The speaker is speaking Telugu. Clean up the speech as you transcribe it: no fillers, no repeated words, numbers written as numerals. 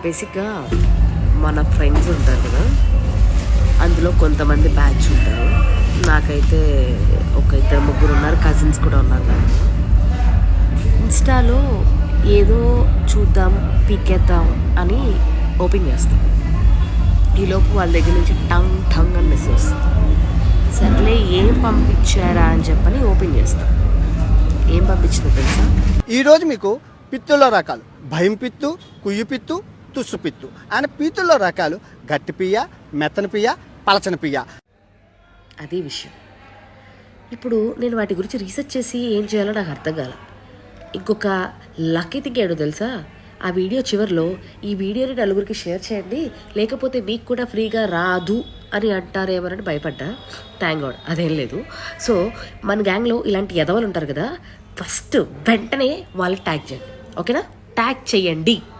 బేసిక్గా మన ఫ్రెండ్స్ ఉంటారు కదా, అందులో కొంతమంది బ్యాచ్ ఉంటారు. నాకైతే ఒక ఇద్దరు ముగ్గురు ఉన్నారు, కజిన్స్ కూడా ఉన్నారు దాంట్లో. ఇన్స్టాలో ఏదో చూద్దాం పీకేద్దాం అని ఓపెన్ చేస్తాం. ఈలోపు వాళ్ళ దగ్గర నుంచి టంగ్ టంగ్ అని మెసేజ్ వస్తుంది. సర్లే ఏం పంపించారా అని చెప్పని ఓపెన్ చేస్తాం. ఏం పంపించిందో తెలుసా? ఈరోజు మీకు పిత్తుల్లో రకాలు భయం పిత్తు, కుయ్యి పిత్తు, తుస్సు పిత్తు అని పిత్తుల్లో రకాలు గట్టి పియ్య, మెత్తని పియ్య, పలచని పియ్య. అది విషయం. ఇప్పుడు నేను వాటి గురించి రీసెర్చ్ చేసి ఏం చేయాలో నాకు అర్థం కాల. ఇంకొక లక్కీ థింగ్ ఏడో తెలుసా? ఆ వీడియో చివరిలో ఈ వీడియోని నలుగురికి షేర్ చేయండి, లేకపోతే మీకు కూడా ఫ్రీగా రాదు అని అంటారేమోనని భయపడ్డా. థ్యాంక్ గాడ్ అదేం లేదు. సో మన గ్యాంగ్లో ఇలాంటి ఎదవలు ఉంటారు కదా, ఫస్ట్ వెంటనే వాళ్ళకి ట్యాగ్ చేయండి, ఓకేనా? ట్యాగ్ చేయండి.